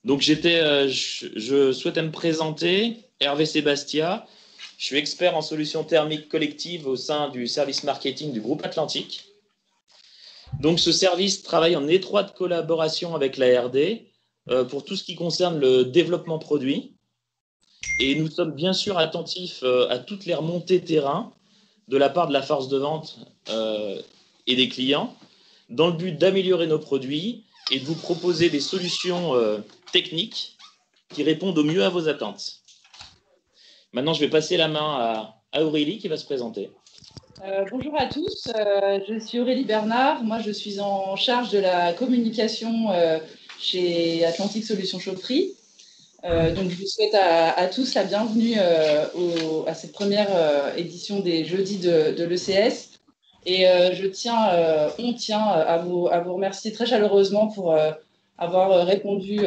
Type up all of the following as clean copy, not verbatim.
Donc je souhaitais me présenter, Hervé Sébastia. Je suis expert en solutions thermiques collectives au sein du service marketing du groupe Atlantique. Donc ce service travaille en étroite collaboration avec la R&D pour tout ce qui concerne le développement produit. Et nous sommes bien sûr attentifs à toutes les remontées terrain de la part de la force de vente et des clients, dans le but d'améliorer nos produits et de vous proposer des solutions techniques qui répondent au mieux à vos attentes. Maintenant, je vais passer la main à Aurélie qui va se présenter. Bonjour à tous, je suis Aurélie Bernard. Moi, je suis en charge de la communication chez Atlantique Solutions Chaufferie. Donc, je vous souhaite à tous la bienvenue à cette première édition des jeudis de l'ECS. Et on tient à vous remercier très chaleureusement pour avoir répondu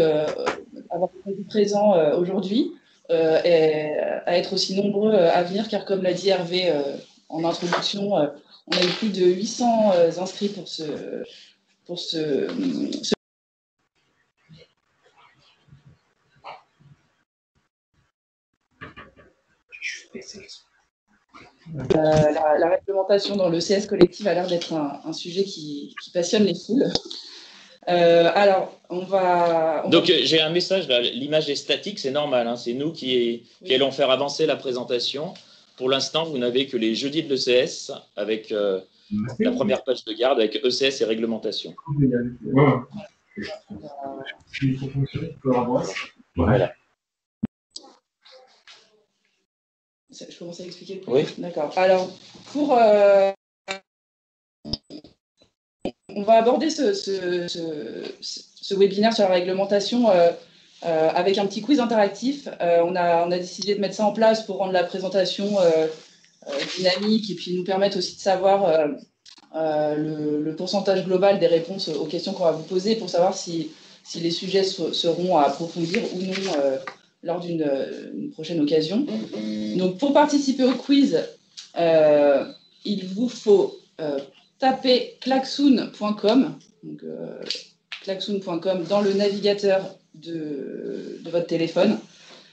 présent aujourd'hui et à être aussi nombreux à venir, car comme l'a dit Hervé en introduction, on a eu plus de 800 inscrits pour ce la réglementation dans le CS collectif a l'air d'être un sujet qui passionne les foules. Alors, Donc, j'ai un message, là. L'image est statique, c'est normal. Hein. C'est nous qui allons faire avancer la présentation. Pour l'instant, vous n'avez que les jeudis de l'ECS avec la première page de garde avec ECS et réglementation. Voilà. Je commence à expliquer. Oui. D'accord. Alors, on va aborder ce webinaire sur la réglementation avec un petit quiz interactif. On a décidé de mettre ça en place pour rendre la présentation dynamique et puis nous permettre aussi de savoir le pourcentage global des réponses aux questions qu'on va vous poser pour savoir si les sujets seront à approfondir ou non lors d'une prochaine occasion. Donc, pour participer au quiz, il vous faut taper klaxoon.com, klaxoon.com dans le navigateur de votre téléphone.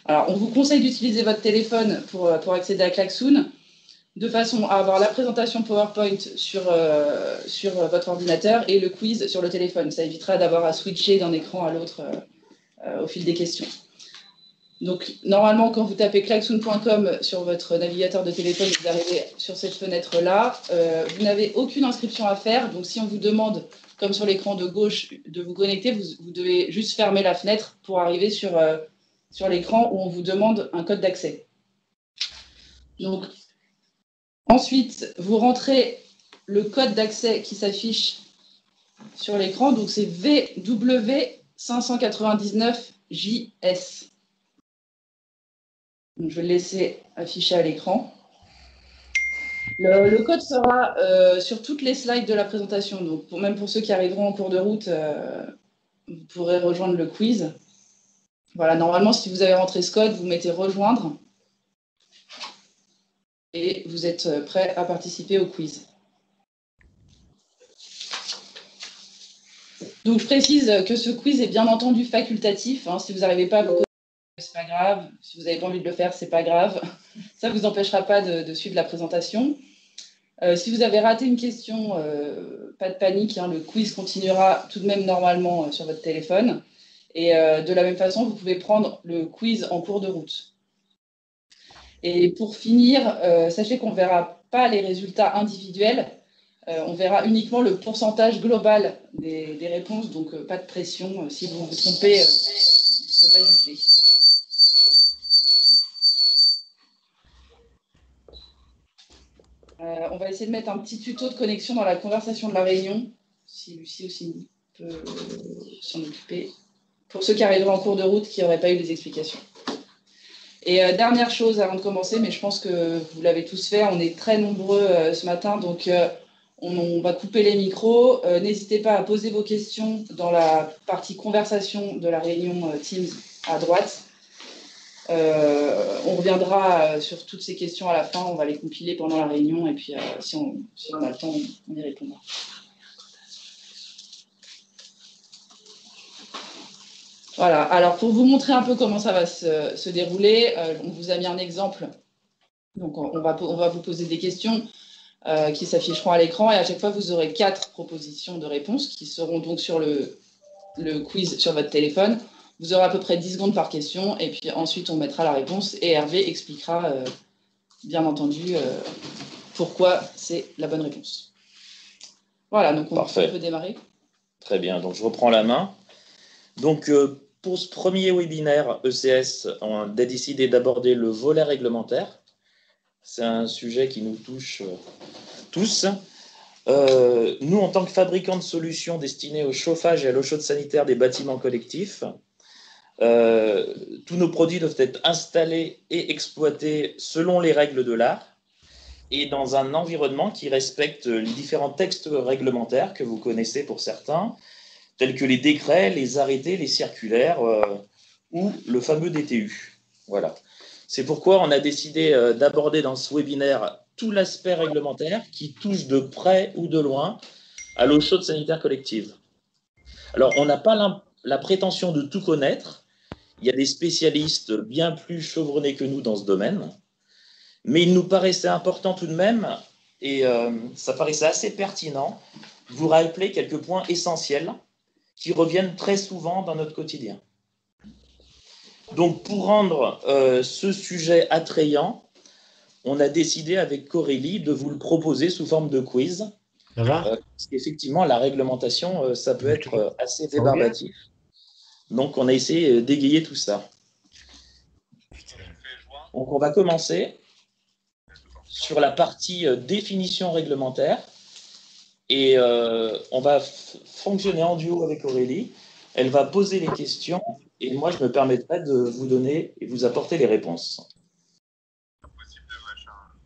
Alors, on vous conseille d'utiliser votre téléphone pour accéder à Klaxoon, de façon à avoir la présentation PowerPoint sur votre ordinateur et le quiz sur le téléphone. Ça évitera d'avoir à switcher d'un écran à l'autre au fil des questions. Donc, normalement, quand vous tapez klaxoon.com sur votre navigateur de téléphone, vous arrivez sur cette fenêtre-là. Vous n'avez aucune inscription à faire. Donc, si on vous demande, comme sur l'écran de gauche, de vous connecter, vous devez juste fermer la fenêtre pour arriver sur l'écran où on vous demande un code d'accès. Donc, ensuite, vous rentrez le code d'accès qui s'affiche sur l'écran. Donc, c'est VW599JS. Donc, je vais le laisser afficher à l'écran. Le code sera sur toutes les slides de la présentation. Donc, même pour ceux qui arriveront en cours de route, vous pourrez rejoindre le quiz. Voilà, normalement, si vous avez rentré ce code, vous mettez rejoindre et vous êtes prêt à participer au quiz. Donc, je précise que ce quiz est bien entendu facultatif. Hein. Si vous n'arrivez pas à vous connecter, c'est pas grave. Si vous n'avez pas envie de le faire, c'est pas grave. Ça ne vous empêchera pas de suivre la présentation. Si vous avez raté une question, pas de panique. Hein, le quiz continuera tout de même normalement sur votre téléphone. Et de la même façon, vous pouvez prendre le quiz en cours de route. Et pour finir, sachez qu'on ne verra pas les résultats individuels. On verra uniquement le pourcentage global des réponses. Donc, pas de pression. Si vous vous trompez, vous ne serez pas jugé. On va essayer de mettre un petit tuto de connexion dans la conversation de la réunion, si Lucie aussi peut s'en occuper, pour ceux qui arriveraient en cours de route qui n'auraient pas eu les explications. Et dernière chose avant de commencer, mais je pense que vous l'avez tous fait, on est très nombreux ce matin, donc on va couper les micros. N'hésitez pas à poser vos questions dans la partie conversation de la réunion Teams à droite. On reviendra sur toutes ces questions à la fin, on va les compiler pendant la réunion et puis si on a le temps, on y répondra. Voilà, alors pour vous montrer un peu comment ça va se dérouler, on vous a mis un exemple. Donc on va vous poser des questions qui s'afficheront à l'écran et à chaque fois vous aurez 4 propositions de réponses qui seront donc sur le quiz sur votre téléphone. Vous aurez à peu près 10 secondes par question et puis ensuite on mettra la réponse et Hervé expliquera bien entendu pourquoi c'est la bonne réponse. Voilà, donc on peut démarrer. Très bien, donc je reprends la main. Donc pour ce premier webinaire ECS, on a décidé d'aborder le volet réglementaire. C'est un sujet qui nous touche tous. Nous, en tant que fabricants de solutions destinées au chauffage et à l'eau chaude sanitaire des bâtiments collectifs, tous nos produits doivent être installés et exploités selon les règles de l'art et dans un environnement qui respecte les différents textes réglementaires que vous connaissez pour certains, tels que les décrets, les arrêtés, les circulaires ou le fameux DTU. Voilà. C'est pourquoi on a décidé d'aborder dans ce webinaire tout l'aspect réglementaire qui touche de près ou de loin à l'eau chaude sanitaire collective. Alors, on n'a pas la prétention de tout connaître. Il y a des spécialistes bien plus chevronnés que nous dans ce domaine. Mais il nous paraissait important tout de même, et ça paraissait assez pertinent, de vous rappeler quelques points essentiels qui reviennent très souvent dans notre quotidien. Donc, pour rendre ce sujet attrayant, on a décidé avec Corélie de vous le proposer sous forme de quiz. Ça va parce qu'effectivement, la réglementation, ça peut être assez rébarbatif. Donc, on a essayé d'égayer tout ça. Donc, on va commencer sur la partie définition réglementaire. Et on va fonctionner en duo avec Aurélie. Elle va poser les questions et moi, je me permettrai de vous donner et vous apporter les réponses.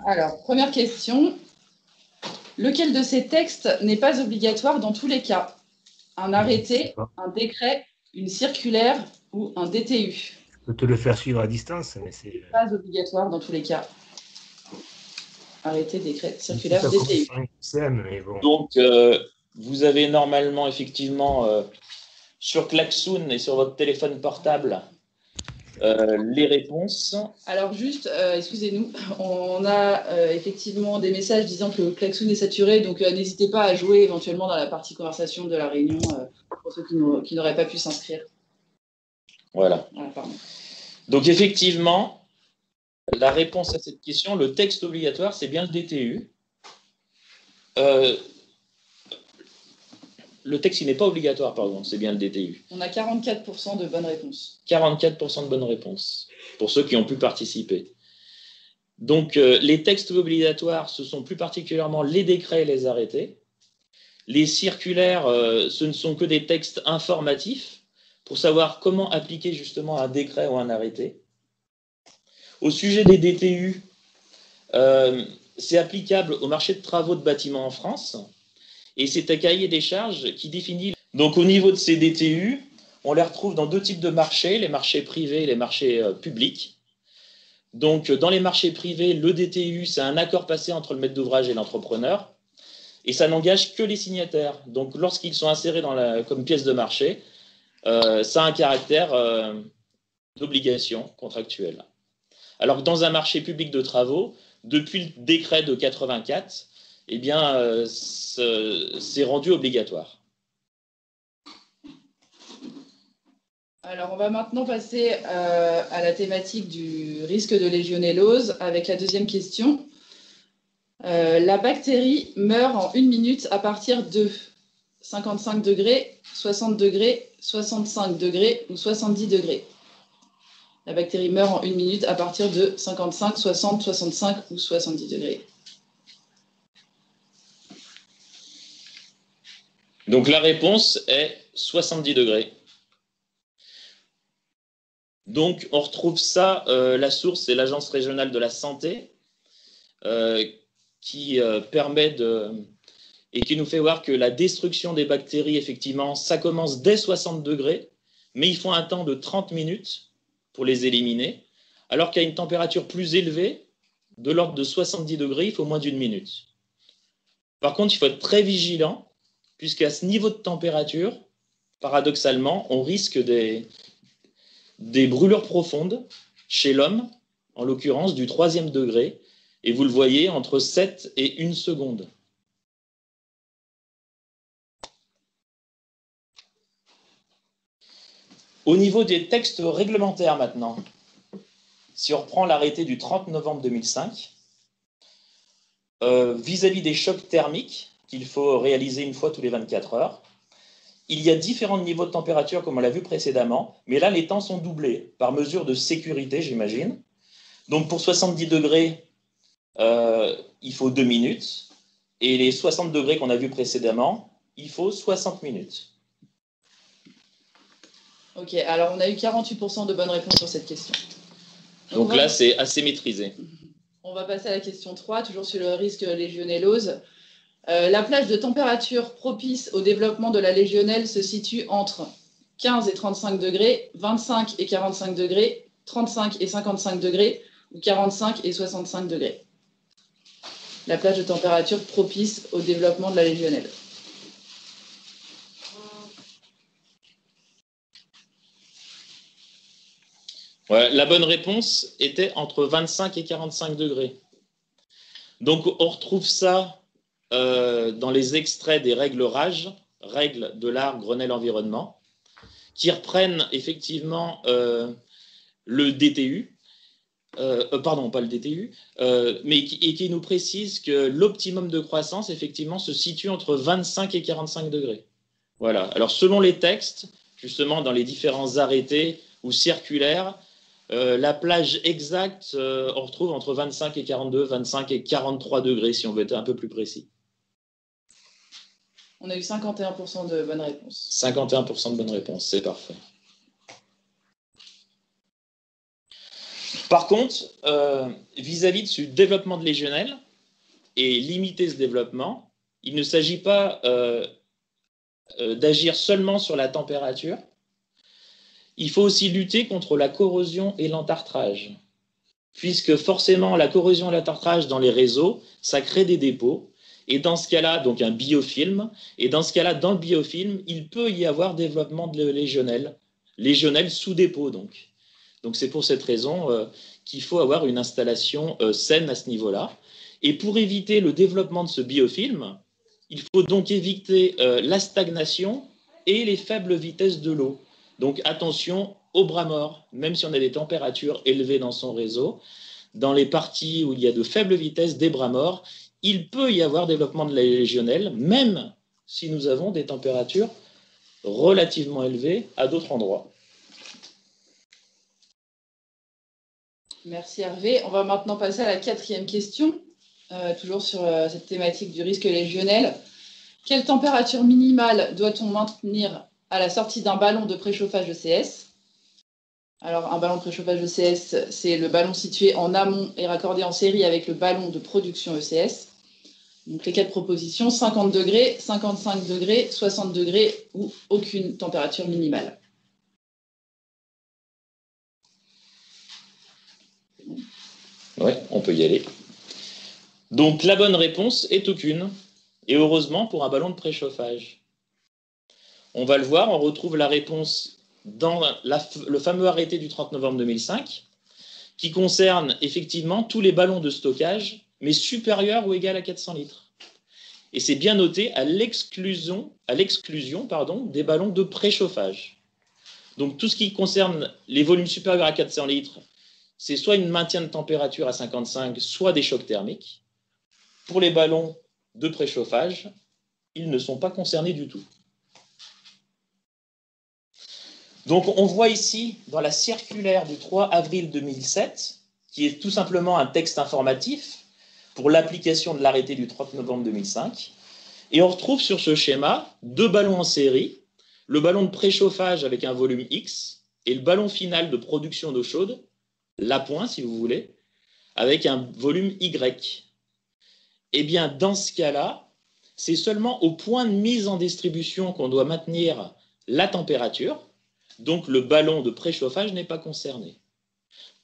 Alors, première question. Lequel de ces textes n'est pas obligatoire dans tous les cas? Un arrêté, un décret, une circulaire ou un DTU? Je peux te le faire suivre à distance, mais c'est pas obligatoire dans tous les cas. Arrêté, décret, circulaire, DTU. Mais bon. Donc, vous avez normalement, effectivement, sur Klaxoon et sur votre téléphone portable, les réponses. Alors juste, excusez-nous, on a effectivement des messages disant que Klaxoon est saturé, donc n'hésitez pas à jouer éventuellement dans la partie conversation de la réunion pour ceux qui n'auraient pas pu s'inscrire. Voilà. Pardon. Donc effectivement, la réponse à cette question, le texte obligatoire, c'est bien le DTU. Le texte, il n'est pas obligatoire, pardon, c'est bien le DTU. On a 44% de bonnes réponses. 44% de bonnes réponses, pour ceux qui ont pu participer. Donc, les textes obligatoires, ce sont plus particulièrement les décrets et les arrêtés. Les circulaires, ce ne sont que des textes informatifs pour savoir comment appliquer justement un décret ou un arrêté. Au sujet des DTU, c'est applicable au marché de travaux de bâtiments en France. Et c'est un cahier des charges qui définit. Donc, au niveau de ces DTU, on les retrouve dans deux types de marchés, les marchés privés et les marchés publics. Donc, dans les marchés privés, le DTU, c'est un accord passé entre le maître d'ouvrage et l'entrepreneur. Et ça n'engage que les signataires. Donc, lorsqu'ils sont insérés comme pièce de marché, ça a un caractère d'obligation contractuelle. Alors que dans un marché public de travaux, depuis le décret de 84, eh bien, c'est rendu obligatoire. Alors, on va maintenant passer à la thématique du risque de légionellose avec la deuxième question. La bactérie meurt en 1 minute à partir de 55 degrés, 60 degrés, 65 degrés ou 70 degrés. La bactérie meurt en 1 minute à partir de 55, 60, 65 ou 70 degrés. Donc la réponse est 70 degrés. Donc on retrouve ça, la source c'est l'Agence régionale de la santé qui permet et qui nous fait voir que la destruction des bactéries, effectivement, ça commence dès 60 degrés, mais il faut un temps de 30 minutes pour les éliminer, alors qu'à une température plus élevée, de l'ordre de 70 degrés, il faut moins d'1 minute. Par contre, il faut être très vigilant, puisqu'à ce niveau de température, paradoxalement, on risque des brûlures profondes chez l'homme, en l'occurrence du 3e degré, et vous le voyez entre 7 et 1 seconde. Au niveau des textes réglementaires maintenant, si on reprend l'arrêté du 30 novembre 2005, vis-à-vis des chocs thermiques qu'il faut réaliser une fois tous les 24 heures, il y a différents niveaux de température, comme on l'a vu précédemment, mais là, les temps sont doublés, par mesure de sécurité, j'imagine. Donc, pour 70 degrés, il faut 2 minutes, et les 60 degrés qu'on a vus précédemment, il faut 60 minutes. Ok, alors on a eu 48% de bonnes réponses sur cette question. Donc là, c'est assez maîtrisé. On va passer à la question 3, toujours sur le risque légionellose. La plage de température propice au développement de la légionelle se situe entre 15 et 35 degrés, 25 et 45 degrés, 35 et 55 degrés ou 45 et 65 degrés. La plage de température propice au développement de la légionelle. Ouais, la bonne réponse était entre 25 et 45 degrés. Donc, on retrouve ça dans les extraits des règles RAGE, règles de l'art Grenelle Environnement, qui reprennent effectivement le DTU, pardon, pas le DTU, mais qui nous précise que l'optimum de croissance, effectivement, se situe entre 25 et 45 degrés. Voilà. Alors, selon les textes, justement, dans les différents arrêtés ou circulaires, la plage exacte, on retrouve entre 25 et 42, 25 et 43 degrés, si on veut être un peu plus précis. On a eu 51% de bonnes réponses. 51% de bonnes réponses, c'est parfait. Par contre, vis-à-vis du développement de légionelle, et limiter ce développement, il ne s'agit pas d'agir seulement sur la température. Il faut aussi lutter contre la corrosion et l'entartrage, puisque forcément la corrosion et l'entartrage dans les réseaux, ça crée des dépôts, et dans ce cas-là, donc un biofilm, et dans ce cas-là, dans le biofilm, il peut y avoir développement de légionelle sous dépôt donc. Donc c'est pour cette raison qu'il faut avoir une installation saine à ce niveau-là. Et pour éviter le développement de ce biofilm, il faut donc éviter la stagnation et les faibles vitesses de l'eau. Donc attention aux bras morts, même si on a des températures élevées dans son réseau, dans les parties où il y a de faibles vitesses des bras morts, il peut y avoir développement de la légionelle, même si nous avons des températures relativement élevées à d'autres endroits. Merci Hervé. On va maintenant passer à la 4e question, toujours sur cette thématique du risque légionnel. Quelle température minimale doit-on maintenir à la sortie d'un ballon de préchauffage ECS? Alors, un ballon de préchauffage ECS, c'est le ballon situé en amont et raccordé en série avec le ballon de production ECS. Donc, les 4 propositions, 50 degrés, 55 degrés, 60 degrés ou aucune température minimale. Oui, on peut y aller. Donc, la bonne réponse est aucune. Et heureusement pour un ballon de préchauffage. On va le voir, on retrouve la réponse dans le fameux arrêté du 30 novembre 2005, qui concerne effectivement tous les ballons de stockage, mais supérieurs ou égal à 400 litres. Et c'est bien noté à l'exclusion des ballons de préchauffage. Donc tout ce qui concerne les volumes supérieurs à 400 litres, c'est soit une maintien de température à 55, soit des chocs thermiques. Pour les ballons de préchauffage, ils ne sont pas concernés du tout. Donc on voit ici, dans la circulaire du 3 avril 2007, qui est tout simplement un texte informatif pour l'application de l'arrêté du 30 novembre 2005, et on retrouve sur ce schéma 2 ballons en série, le ballon de préchauffage avec un volume X, et le ballon final de production d'eau chaude, l'appoint si vous voulez, avec un volume Y. Eh bien, dans ce cas-là, c'est seulement au point de mise en distribution qu'on doit maintenir la température, donc le ballon de préchauffage n'est pas concerné.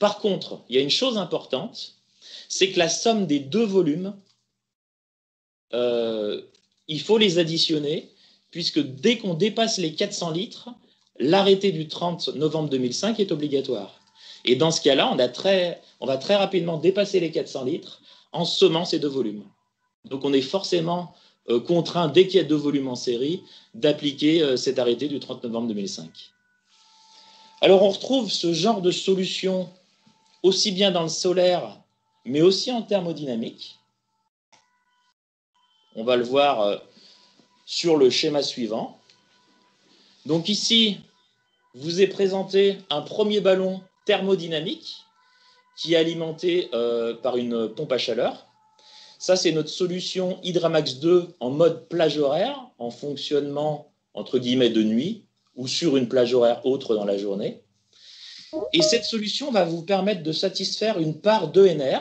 Par contre, il y a une chose importante, c'est que la somme des 2 volumes, il faut les additionner, puisque dès qu'on dépasse les 400 litres, l'arrêté du 30 novembre 2005 est obligatoire. Et dans ce cas-là, on va très rapidement dépasser les 400 litres en semant ces deux volumes. Donc on est forcément contraint, dès qu'il y a deux volumes en série, d'appliquer cet arrêté du 30 novembre 2005. Alors on retrouve ce genre de solution aussi bien dans le solaire, mais aussi en thermodynamique. On va le voir sur le schéma suivant. Donc ici, vous est présenté un premier ballon thermodynamique qui est alimenté par une pompe à chaleur. Ça, c'est notre solution Hydramax 2 en mode plage horaire, en fonctionnement entre guillemets de nuit ou sur une plage horaire autre dans la journée. Et cette solution va vous permettre de satisfaire une part d'ENR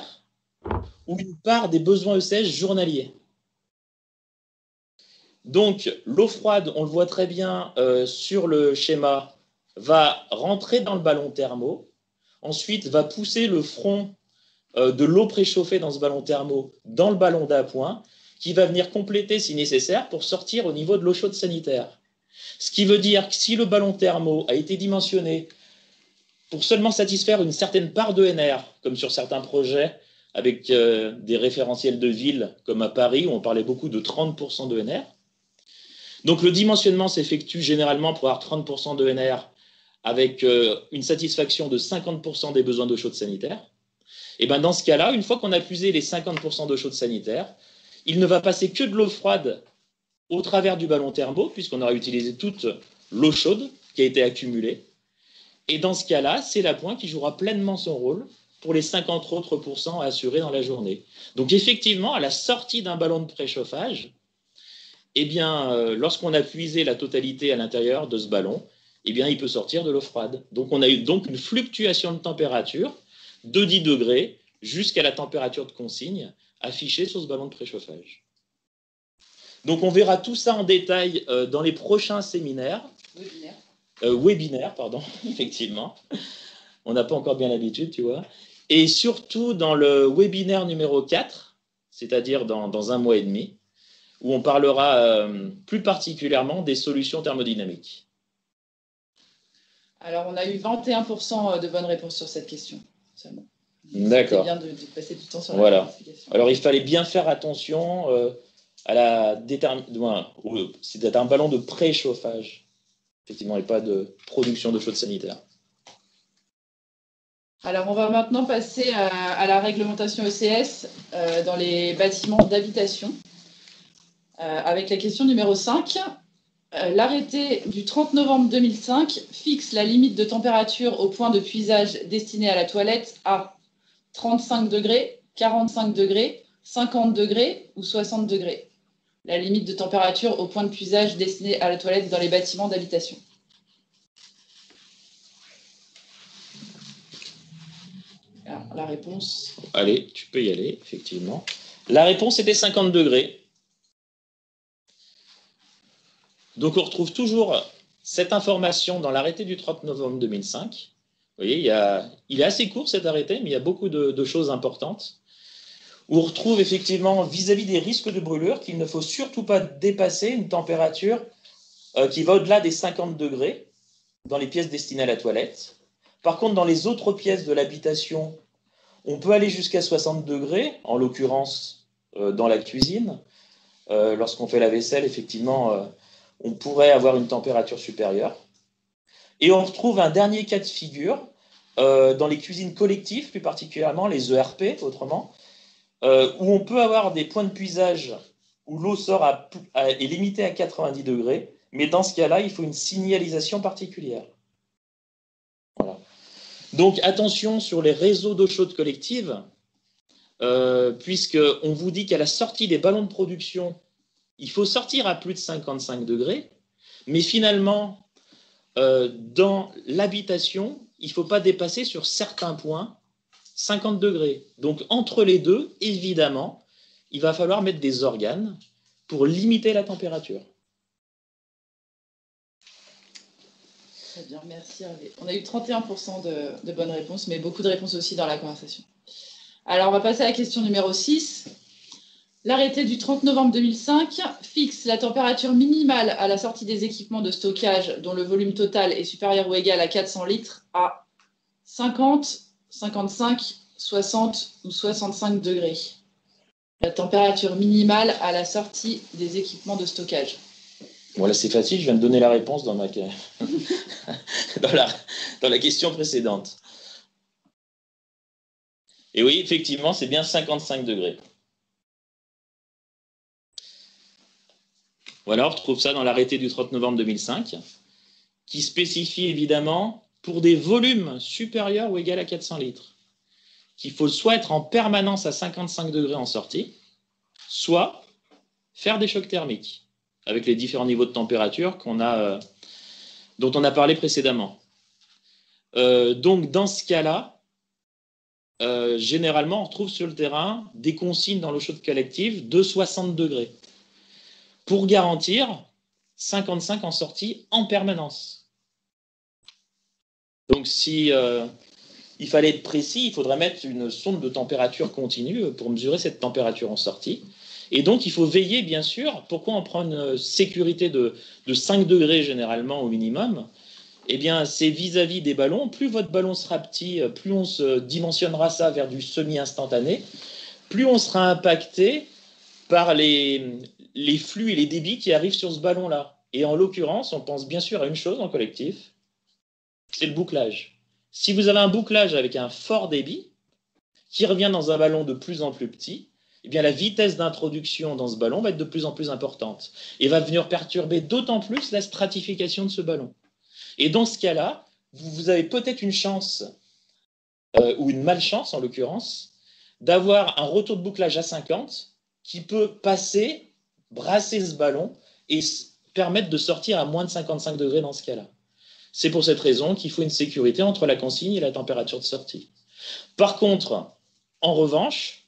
ou une part des besoins ECS journaliers. Donc, l'eau froide, on le voit très bien sur le schéma, va rentrer dans le ballon thermo, ensuite va pousser le front de l'eau préchauffée dans ce ballon thermo dans le ballon d'appoint, qui va venir compléter si nécessaire pour sortir au niveau de l'eau chaude sanitaire. Ce qui veut dire que si le ballon thermo a été dimensionné pour seulement satisfaire une certaine part d'ENR, comme sur certains projets avec des référentiels de ville, comme à Paris, où on parlait beaucoup de 30% d'ENR. Donc le dimensionnement s'effectue généralement pour avoir 30% d'ENR avec une satisfaction de 50% des besoins d'eau chaude sanitaire. Et bien dans ce cas-là, une fois qu'on a puisé les 50% d'eau chaude sanitaire, il ne va passer que de l'eau froide au travers du ballon thermo, puisqu'on aura utilisé toute l'eau chaude qui a été accumulée. Et dans ce cas-là, c'est l'appoint qui jouera pleinement son rôle pour les 50 autres pourcents à assurer dans la journée. Donc effectivement, à la sortie d'un ballon de préchauffage, eh bien, lorsqu'on a puisé la totalité à l'intérieur de ce ballon, eh bien, il peut sortir de l'eau froide. Donc on a eu donc une fluctuation de température de 10 degrés jusqu'à la température de consigne affichée sur ce ballon de préchauffage. Donc on verra tout ça en détail dans les prochains séminaires. Webinaire, pardon, effectivement. On n'a pas encore bien l'habitude, tu vois. Et surtout dans le webinaire numéro 4, c'est-à-dire dans un mois et demi, où on parlera plus particulièrement des solutions thermodynamiques. Alors, on a eu 21% de bonnes réponses sur cette question seulement. D'accord. C'est bien de passer du temps sur la clarification. Alors, il fallait bien faire attention à la détermination. C'est un ballon de préchauffage, effectivement, et pas de production de chaude sanitaire. Alors, on va maintenant passer à la réglementation ECS dans les bâtiments d'habitation. Avec la question numéro 5. L'arrêté du 30 novembre 2005 fixe la limite de température au point de puisage destiné à la toilette à 35 degrés, 45 degrés, 50 degrés ou 60 degrés. La limite de température au point de puisage destiné à la toilette dans les bâtiments d'habitation. Alors, la réponse... Allez, tu peux y aller, effectivement. La réponse était 50 degrés. Donc, on retrouve toujours cette information dans l'arrêté du 30 novembre 2005. Vous voyez, il est assez court cet arrêté, mais il y a beaucoup de choses importantes. Où on retrouve effectivement, vis-à-vis des risques de brûlure, qu'il ne faut surtout pas dépasser une température qui va au-delà des 50 degrés dans les pièces destinées à la toilette. Par contre, dans les autres pièces de l'habitation, on peut aller jusqu'à 60 degrés, en l'occurrence dans la cuisine. Lorsqu'on fait la vaisselle, effectivement... on pourrait avoir une température supérieure. Et on retrouve un dernier cas de figure dans les cuisines collectives, plus particulièrement les ERP, autrement, où on peut avoir des points de puisage où l'eau est limitée à 90 degrés, mais dans ce cas-là, il faut une signalisation particulière. Voilà. Donc, attention sur les réseaux d'eau chaude collective, puisqu'on vous dit qu'à la sortie des ballons de production, il faut sortir à plus de 55 degrés, mais finalement, dans l'habitation, il ne faut pas dépasser sur certains points 50 degrés. Donc, entre les deux, évidemment, il va falloir mettre des organes pour limiter la température. Très bien, merci Hervé. On a eu 31% de bonnes réponses, mais beaucoup de réponses aussi dans la conversation. Alors, on va passer à la question numéro 6. L'arrêté du 30 novembre 2005 fixe la température minimale à la sortie des équipements de stockage dont le volume total est supérieur ou égal à 400 litres à 50, 55, 60 ou 65 degrés. La température minimale à la sortie des équipements de stockage. Bon, là, c'est facile, je viens de donner la réponse dans, dans la question précédente. Et oui, effectivement, c'est bien 55 degrés. Voilà, on retrouve ça dans l'arrêté du 30 novembre 2005, qui spécifie évidemment, pour des volumes supérieurs ou égaux à 400 litres, qu'il faut soit être en permanence à 55 degrés en sortie, soit faire des chocs thermiques, avec les différents niveaux de température dont on a parlé précédemment. Donc, dans ce cas-là, généralement, on retrouve sur le terrain des consignes dans l'eau chaude collective de 60 degrés, pour garantir 55 en sortie en permanence. Donc, si il fallait être précis, il faudrait mettre une sonde de température continue pour mesurer cette température en sortie. Et donc, il faut veiller, bien sûr, pourquoi on prend une sécurité de 5 degrés généralement au minimum. Eh bien, c'est vis-à-vis des ballons. Plus votre ballon sera petit, plus on se dimensionnera ça vers du semi-instantané, plus on sera impacté par les flux et les débits qui arrivent sur ce ballon-là. Et en l'occurrence, on pense bien sûr à une chose en collectif, c'est le bouclage. Si vous avez un bouclage avec un fort débit, qui revient dans un ballon de plus en plus petit, eh bien la vitesse d'introduction dans ce ballon va être de plus en plus importante et va venir perturber d'autant plus la stratification de ce ballon. Et dans ce cas-là, vous avez peut-être une chance, ou une malchance en l'occurrence, d'avoir un retour de bouclage à 50 qui peut passer, brasser ce ballon et permettre de sortir à moins de 55 degrés dans ce cas-là. C'est pour cette raison qu'il faut une sécurité entre la consigne et la température de sortie. Par contre, en revanche,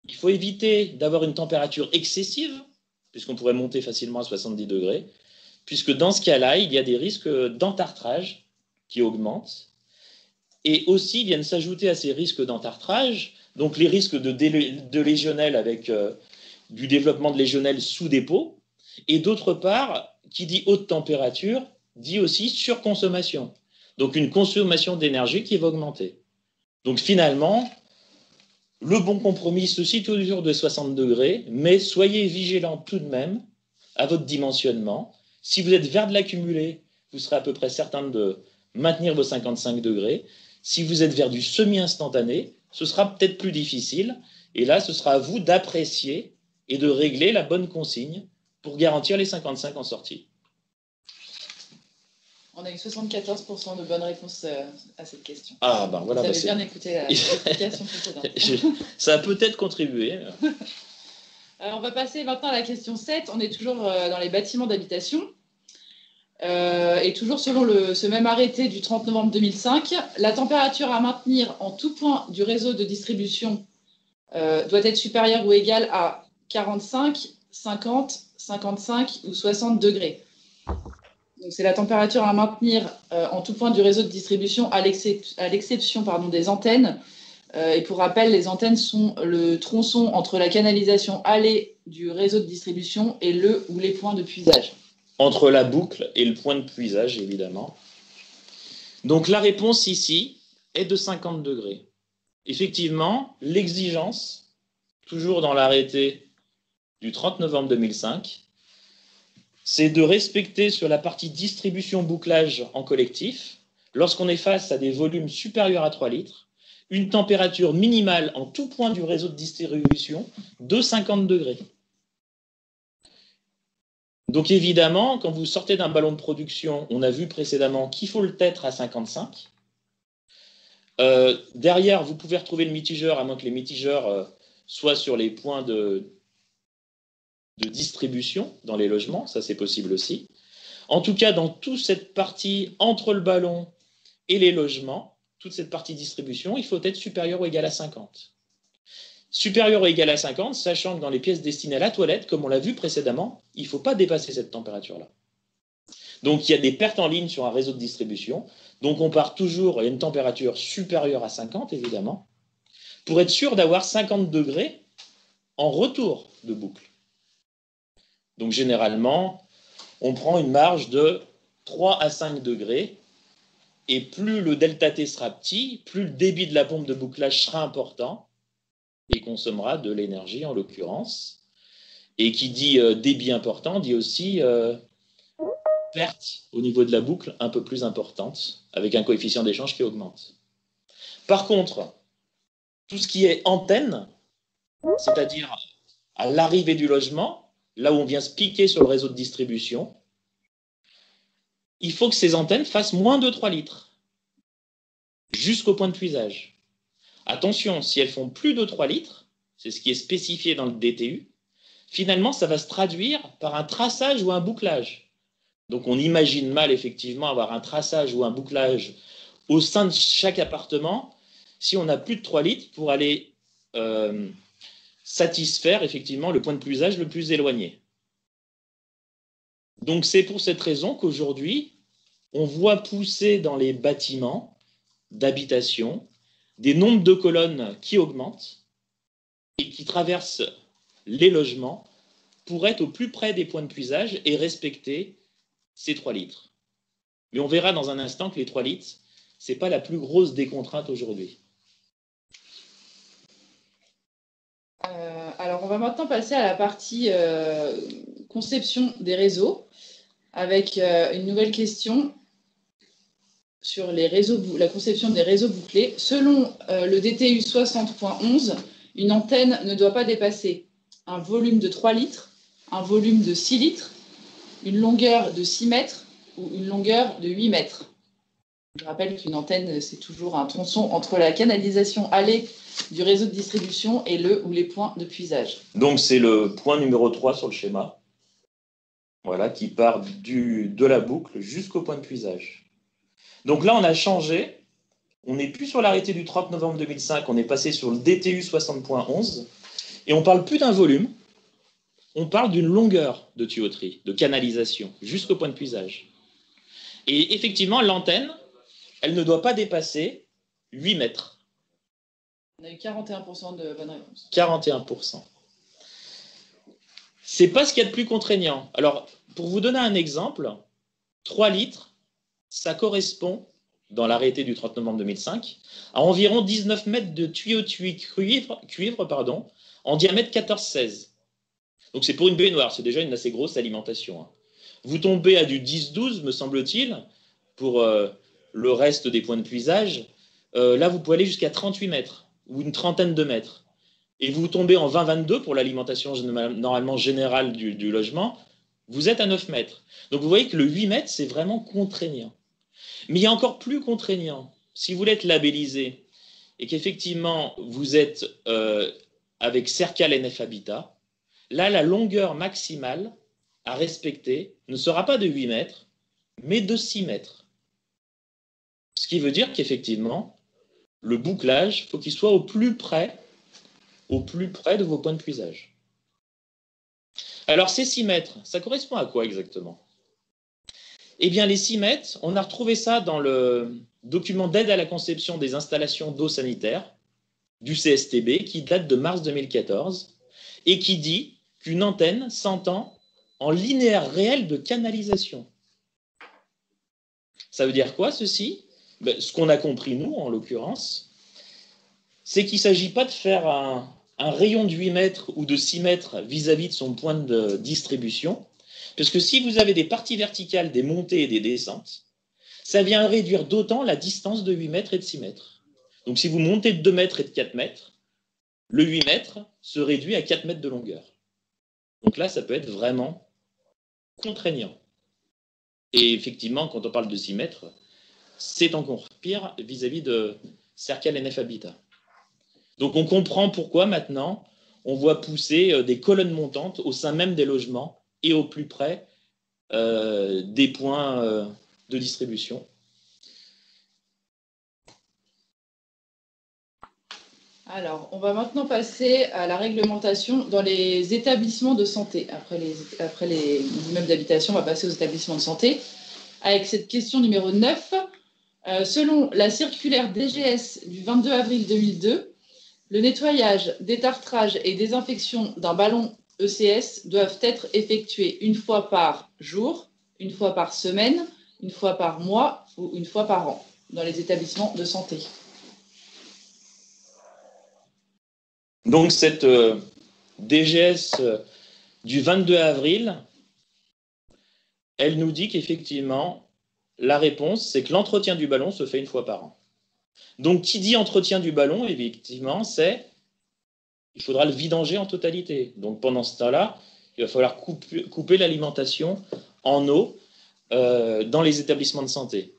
il faut éviter d'avoir une température excessive, puisqu'on pourrait monter facilement à 70 degrés, puisque dans ce cas-là, il y a des risques d'entartrage qui augmentent. Et aussi viennent s'ajouter à ces risques d'entartrage, donc les risques de légionnelle avec du développement de légionnelle sous dépôt, et d'autre part, qui dit haute température, dit aussi surconsommation. Donc une consommation d'énergie qui va augmenter. Donc finalement, le bon compromis se situe autour de 60 degrés, mais soyez vigilants tout de même à votre dimensionnement. Si vous êtes vers de l'accumulé, vous serez à peu près certain de maintenir vos 55 degrés. Si vous êtes vers du semi-instantané, ce sera peut-être plus difficile. Et là, ce sera à vous d'apprécier et de régler la bonne consigne pour garantir les 55 en sortie. On a eu 74% de bonnes réponses à cette question. Ah, ben voilà. Vous avez bien écouté l'explication précédente. Ça a peut-être contribué. On va passer maintenant à la question 7. On est toujours dans les bâtiments d'habitation. Et toujours selon ce même arrêté du 30 novembre 2005, la température à maintenir en tout point du réseau de distribution doit être supérieure ou égale à 45, 50, 55 ou 60 degrés. Donc, c'est la température à maintenir en tout point du réseau de distribution à l'exception des antennes. Et pour rappel, les antennes sont le tronçon entre la canalisation allée du réseau de distribution et le ou les points de puisage. Entre la boucle et le point de puisage, évidemment. Donc la réponse ici est de 50 degrés. Effectivement, l'exigence, toujours dans l'arrêté du 30 novembre 2005, c'est de respecter sur la partie distribution-bouclage en collectif, lorsqu'on est face à des volumes supérieurs à 3 litres, une température minimale en tout point du réseau de distribution de 50 degrés. Donc évidemment, quand vous sortez d'un ballon de production, on a vu précédemment qu'il faut le être à 55. Derrière, vous pouvez retrouver le mitigeur, à moins que les mitigeurs soient sur les points de distribution dans les logements, ça c'est possible aussi. En tout cas, dans toute cette partie entre le ballon et les logements, toute cette partie distribution, il faut être supérieur ou égal à 50. Supérieur ou égal à 50, sachant que dans les pièces destinées à la toilette, comme on l'a vu précédemment, il ne faut pas dépasser cette température-là. Donc il y a des pertes en ligne sur un réseau de distribution, donc on part toujours à une température supérieure à 50, évidemment, pour être sûr d'avoir 50 degrés en retour de boucle. Donc généralement, on prend une marge de 3 à 5 degrés, et plus le delta T sera petit, plus le débit de la pompe de bouclage sera important et consommera de l'énergie en l'occurrence. Et qui dit débit important dit aussi perte au niveau de la boucle un peu plus importante, avec un coefficient d'échange qui augmente. Par contre, tout ce qui est antenne, c'est-à-dire à l'arrivée du logement, là où on vient se piquer sur le réseau de distribution, il faut que ces antennes fassent moins de 3 litres jusqu'au point de puisage. Attention, si elles font plus de 3 litres, c'est ce qui est spécifié dans le DTU, finalement, ça va se traduire par un traçage ou un bouclage. Donc, on imagine mal, effectivement, avoir un traçage ou un bouclage au sein de chaque appartement si on a plus de 3 litres pour aller satisfaire, effectivement, le point de puisage le plus éloigné. Donc, c'est pour cette raison qu'aujourd'hui, on voit pousser dans les bâtiments d'habitation des nombres de colonnes qui augmentent et qui traversent les logements pour être au plus près des points de puisage et respecter ces 3 litres. Mais on verra dans un instant que les 3 litres, ce n'est pas la plus grosse des contraintes aujourd'hui. Alors, on va maintenant passer à la partie conception des réseaux, avec une nouvelle question sur les réseaux, la conception des réseaux bouclés. Selon le DTU 60.11, une antenne ne doit pas dépasser un volume de 3 litres, un volume de 6 litres, une longueur de 6 mètres ou une longueur de 8 mètres. Je rappelle qu'une antenne, c'est toujours un tronçon entre la canalisation allée du réseau de distribution et le ou les points de puisage. Donc, c'est le point numéro 3 sur le schéma, voilà, qui part de la boucle jusqu'au point de puisage. Donc là, on a changé. On n'est plus sur l'arrêté du 30 novembre 2005, on est passé sur le DTU 60.11, et on ne parle plus d'un volume, on parle d'une longueur de tuyauterie, de canalisation, jusqu'au point de puisage. Et effectivement, l'antenne, elle ne doit pas dépasser 8 mètres. On a eu 41% de bonnes réponses. 41%. C'est pas ce qu'il y a de plus contraignant. Alors, pour vous donner un exemple, 3 litres, ça correspond, dans l'arrêté du 30 novembre 2005, à environ 19 mètres de tuyauterie cuivre en diamètre 14-16. Donc c'est pour une baignoire, c'est déjà une assez grosse alimentation. Vous tombez à du 10-12, me semble-t-il, pour le reste des points de puisage. Là, vous pouvez aller jusqu'à 38 mètres, ou une trentaine de mètres. Et vous tombez en 20-22 pour l'alimentation normalement générale du logement, vous êtes à 9 mètres. Donc vous voyez que le 8 mètres, c'est vraiment contraignant. Mais il y a encore plus contraignant. Si vous voulez être labellisé et qu'effectivement vous êtes avec Cercal NF Habitat, là, la longueur maximale à respecter ne sera pas de 8 mètres, mais de 6 mètres. Ce qui veut dire qu'effectivement, le bouclage, il faut qu'il soit au plus près de vos points de puisage. Alors, ces 6 mètres, ça correspond à quoi exactement ? Eh bien, les 6 mètres, on a retrouvé ça dans le document d'aide à la conception des installations d'eau sanitaire du CSTB qui date de mars 2014 et qui dit qu'une antenne s'entend en linéaire réel de canalisation. Ça veut dire quoi, ceci ? Ce qu'on a compris, nous, en l'occurrence, c'est qu'il ne s'agit pas de faire un rayon de 8 mètres ou de 6 mètres vis-à-vis de son point de distribution, parce que si vous avez des parties verticales, des montées et des descentes, ça vient réduire d'autant la distance de 8 mètres et de 6 mètres. Donc si vous montez de 2 mètres et de 4 mètres, le 8 mètres se réduit à 4 mètres de longueur. Donc là, ça peut être vraiment contraignant. Et effectivement, quand on parle de 6 mètres, c'est encore pire vis-à-vis de Cercal NF Habitat. Donc on comprend pourquoi maintenant on voit pousser des colonnes montantes au sein même des logements et au plus près des points de distribution. Alors, on va maintenant passer à la réglementation dans les établissements de santé. Après les immeubles d'habitation, on va passer aux établissements de santé. Avec cette question numéro 9, selon la circulaire DGS du 22 avril 2002, Le nettoyage, détartrage et désinfection d'un ballon ECS doivent être effectués une fois par jour, une fois par semaine, une fois par mois ou une fois par an dans les établissements de santé. Donc cette DGS du 22 avril, elle nous dit qu'effectivement, la réponse, c'est que l'entretien du ballon se fait une fois par an. Donc, qui dit entretien du ballon, effectivement, c'est il faudra le vidanger en totalité. Donc, pendant ce temps-là, il va falloir couper l'alimentation en eau dans les établissements de santé.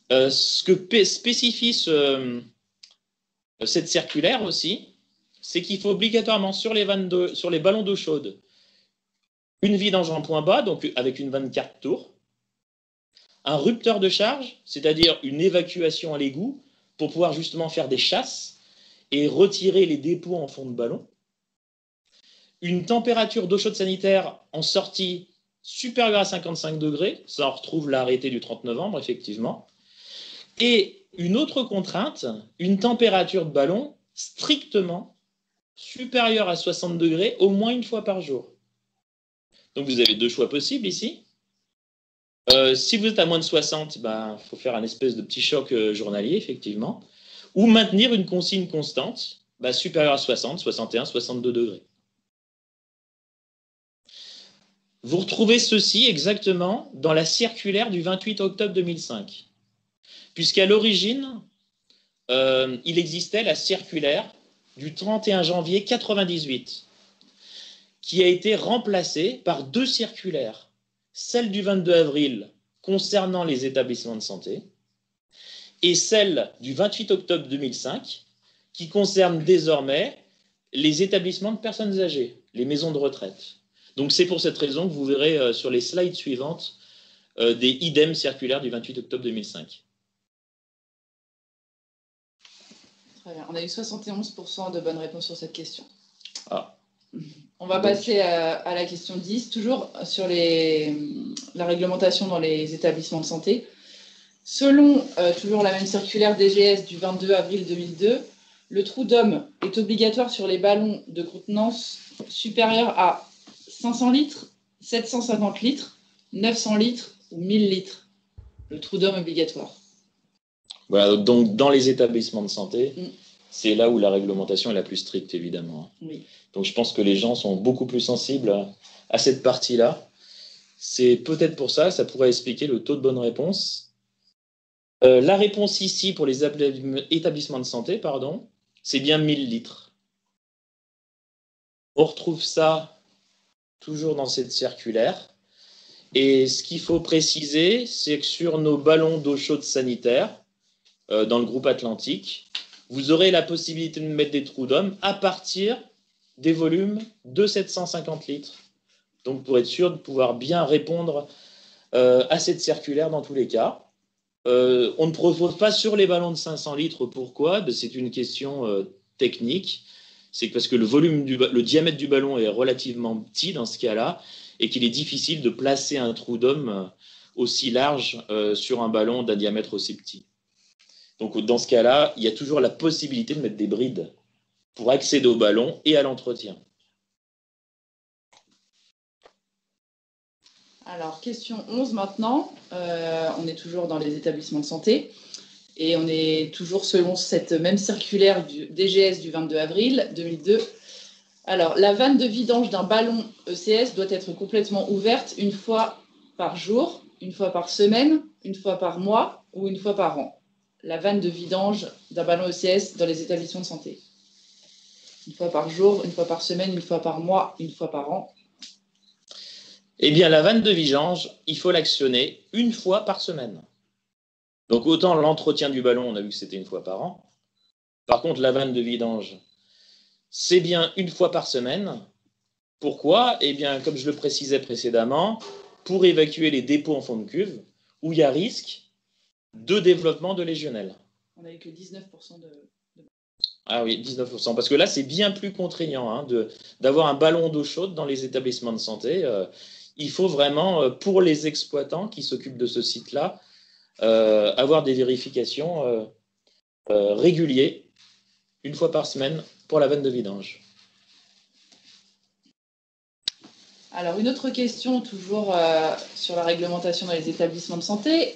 Ce que spécifie cette circulaire aussi, c'est qu'il faut obligatoirement sur les ballons d'eau chaude une vidange en point bas, donc avec une 24 tours, un rupteur de charge, c'est-à-dire une évacuation à l'égout pour pouvoir justement faire des chasses et retirer les dépôts en fond de ballon, une température d'eau chaude sanitaire en sortie supérieure à 55 degrés, ça on retrouve l'arrêté du 30 novembre effectivement, et une autre contrainte, une température de ballon strictement supérieure à 60 degrés au moins une fois par jour. Donc vous avez deux choix possibles ici. Si vous êtes à moins de 60, il faut faire un espèce de petit choc journalier, effectivement, ou maintenir une consigne constante supérieure à 60, 61, 62 degrés. Vous retrouvez ceci exactement dans la circulaire du 28 octobre 2005, puisqu'à l'origine, il existait la circulaire du 31 janvier 1998, qui a été remplacée par deux circulaires, celle du 22 avril concernant les établissements de santé et celle du 28 octobre 2005 qui concerne désormais les établissements de personnes âgées, les maisons de retraite. Donc c'est pour cette raison que vous verrez sur les slides suivantes des idem circulaires du 28 octobre 2005. Très bien. On a eu 71% de bonnes réponses sur cette question. Ah. On va passer à la question 10, toujours sur la réglementation dans les établissements de santé. Selon toujours la même circulaire DGS du 22 avril 2002, le trou d'homme est obligatoire sur les ballons de contenance supérieure à 500 litres, 750 litres, 900 litres ou 1000 litres. Le trou d'homme obligatoire. Voilà, donc dans les établissements de santé, c'est là où la réglementation est la plus stricte, évidemment. Oui. Donc je pense que les gens sont beaucoup plus sensibles à cette partie-là. C'est peut-être pour ça, ça pourrait expliquer le taux de bonne réponse. La réponse ici pour les établissements de santé, c'est bien 1000 litres. On retrouve ça toujours dans cette circulaire. Et ce qu'il faut préciser, c'est que sur nos ballons d'eau chaude sanitaire, dans le groupe Atlantique, vous aurez la possibilité de mettre des trous d'homme à partir des volumes de 750 litres. Donc, pour être sûr de pouvoir bien répondre à cette circulaire dans tous les cas. On ne propose pas sur les ballons de 500 litres. Pourquoi? C'est une question technique. C'est parce que le diamètre du ballon est relativement petit dans ce cas-là et qu'il est difficile de placer un trou d'homme aussi large sur un ballon d'un diamètre aussi petit. Donc, dans ce cas-là, il y a toujours la possibilité de mettre des brides pour accéder au ballon et à l'entretien. Alors, question 11 maintenant. On est toujours dans les établissements de santé et on est toujours selon cette même circulaire du DGS du 22 avril 2002. Alors, la vanne de vidange d'un ballon ECS doit être complètement ouverte une fois par jour, une fois par semaine, une fois par mois ou une fois par an. La vanne de vidange d'un ballon ECS dans les établissements de santé. Une fois par jour, une fois par semaine, une fois par mois, une fois par an. Eh bien, la vanne de vidange, il faut l'actionner une fois par semaine. Donc, autant l'entretien du ballon, on a vu que c'était une fois par an. Par contre, la vanne de vidange, c'est bien une fois par semaine. Pourquoi? Eh bien, comme je le précisais précédemment, pour évacuer les dépôts en fond de cuve, où il y a risque de développement de légionnelle. On n'a eu que 19% de... Ah oui, 19%. Parce que là, c'est bien plus contraignant d'avoir un ballon d'eau chaude dans les établissements de santé. Il faut vraiment, pour les exploitants qui s'occupent de ce site-là, avoir des vérifications régulières une fois par semaine pour la vanne de vidange. Alors, une autre question, toujours sur la réglementation dans les établissements de santé,